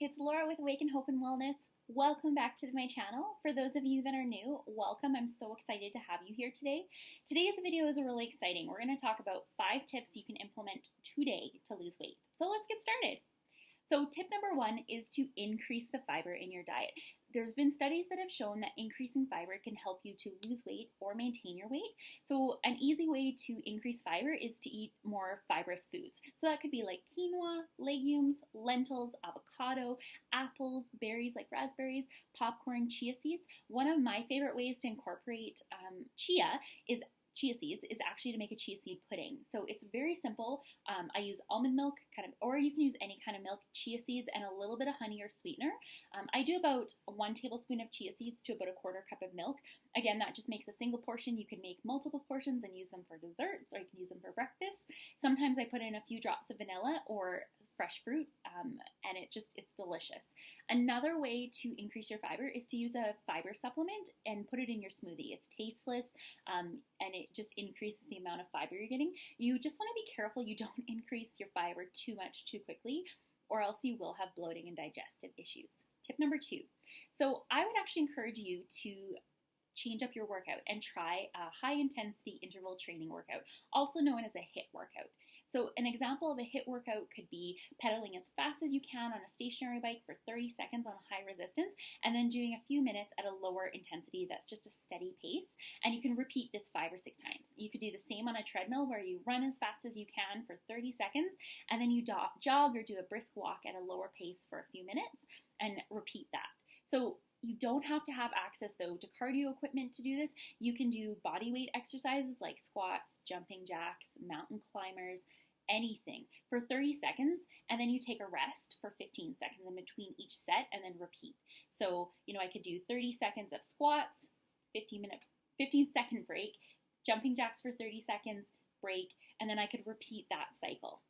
It's Laura with Awaken Hope and Wellness. Welcome back to my channel. For those of you that are new, welcome. I'm so excited to have you here today. Today's video is really exciting. We're going to talk about 5 tips you can implement today to lose weight. So let's get started. So tip number 1 is to increase the fiber in your diet. There's been studies that have shown that increasing fiber can help you to lose weight or maintain your weight. So an easy way to increase fiber is to eat more fibrous foods. So that could be like quinoa, legumes, lentils, avocado, apples, berries like raspberries, popcorn, chia seeds. One of my favorite ways to incorporate chia seeds is actually to make a chia seed pudding. So it's very simple. I use almond milk, or you can use any kind of milk, chia seeds, and a little bit of honey or sweetener. I do about 1 tablespoon of chia seeds to about a 1/4 cup of milk. Again, that just makes a single portion. You can make multiple portions and use them for desserts, or you can use them for breakfast. Sometimes I put in a few drops of vanilla or fresh fruit, and it's delicious. Another way to increase your fiber is to use a fiber supplement and put it in your smoothie. It's tasteless, and it just increases the amount of fiber you're getting. You just want to be careful you don't increase your fiber too much too quickly, or else you will have bloating and digestive issues. Tip number 2. So I would actually encourage you to change up your workout and try a high intensity interval training workout, also known as a HITT workout. So an example of a HITT workout could be pedaling as fast as you can on a stationary bike for 30 seconds on high resistance, and then doing a few minutes at a lower intensity that's just a steady pace. And you can repeat this 5 or 6 times. You could do the same on a treadmill where you run as fast as you can for 30 seconds, and then you jog or do a brisk walk at a lower pace for a few minutes and repeat that. So you don't have to have access, though, to cardio equipment to do this. You can do body weight exercises like squats, jumping jacks, mountain climbers, anything for 30 seconds, and then you take a rest for 15 seconds in between each set and then repeat. So, I could do 30 seconds of squats, 15-second break, jumping jacks for 30 seconds, break, and then I could repeat that cycle.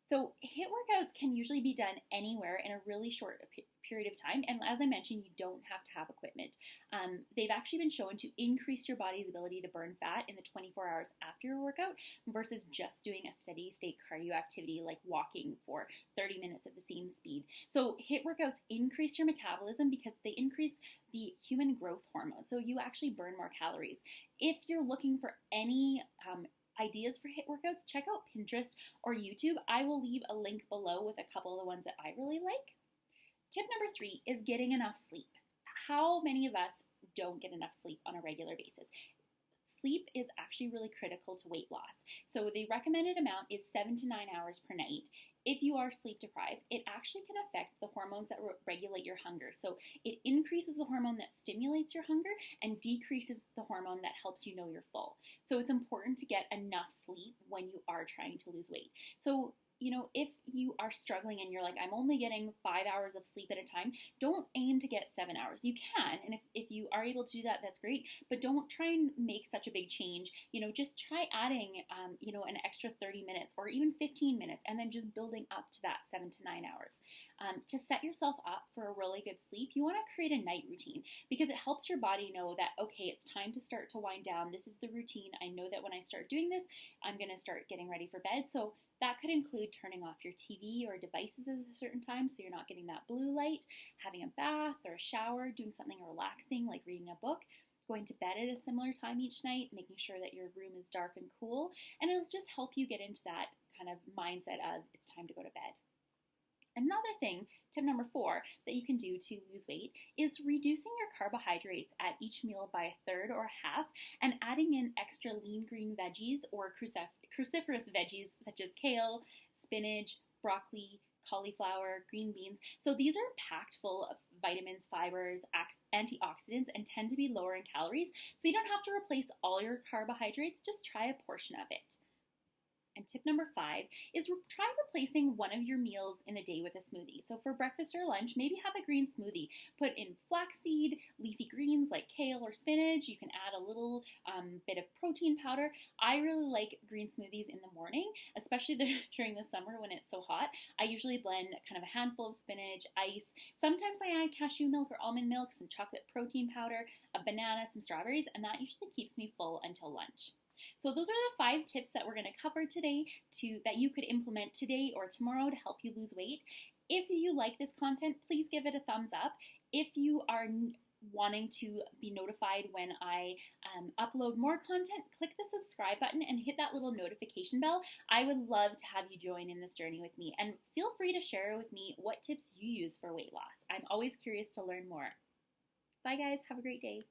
So HITT workouts can usually be done anywhere in a really short period of time. And as I mentioned, you don't have to have equipment. They've actually been shown to increase your body's ability to burn fat in the 24 hours after your workout versus just doing a steady state cardio activity like walking for 30 minutes at the same speed. So HITT workouts increase your metabolism because they increase the human growth hormone. So you actually burn more calories. If you're looking for any ideas for HITT workouts, check out Pinterest or YouTube. I will leave a link below with a couple of the ones that I really like. Tip number 3 is getting enough sleep. How many of us don't get enough sleep on a regular basis? Sleep is actually really critical to weight loss. So the recommended amount is 7 to 9 hours per night. If you are sleep deprived, it actually can affect the hormones that regulate your hunger. So it increases the hormone that stimulates your hunger and decreases the hormone that helps you know you're full. So it's important to get enough sleep when you are trying to lose weight. So if you are struggling and you're like, I'm only getting 5 hours of sleep at a time, don't aim to get 7 hours. You can, and if you are able to do that, that's great, but don't try and make such a big change. Just try adding, an extra 30 minutes or even 15 minutes, and then just building up to that 7 to 9 hours. To set yourself up for a really good sleep, you want to create a night routine because it helps your body know that, okay, it's time to start to wind down. This is the routine. I know that when I start doing this, I'm going to start getting ready for bed. So that could include turning off your TV or devices at a certain time so you're not getting that blue light, having a bath or a shower, doing something relaxing like reading a book, going to bed at a similar time each night, making sure that your room is dark and cool, and it'll just help you get into that kind of mindset of it's time to go to bed. Another thing, tip number 4, that you can do to lose weight is reducing your carbohydrates at each meal by 1/3 or 1/2 and adding in extra lean green veggies or cruciferous veggies such as kale, spinach, broccoli, cauliflower, green beans. So these are packed full of vitamins, fibers, antioxidants, and tend to be lower in calories. So you don't have to replace all your carbohydrates, just try a portion of it. And tip number 5 is try replacing one of your meals in a day with a smoothie. So for breakfast or lunch, maybe have a green smoothie. Put in flaxseed, leafy greens like kale or spinach. You can add a little bit of protein powder. I really like green smoothies in the morning, especially during the summer when it's so hot. I usually blend kind of a handful of spinach, ice. Sometimes I add cashew milk or almond milk, some chocolate protein powder, a banana, some strawberries, and that usually keeps me full until lunch. So those are the 5 tips that we're going to cover today that you could implement today or tomorrow to help you lose weight. If you like this content, please give it a thumbs up. If you are wanting to be notified when I upload more content, click the subscribe button and hit that little notification bell. I would love to have you join in this journey with me, and feel free to share with me what tips you use for weight loss. I'm always curious to learn more. Bye guys, have a great day.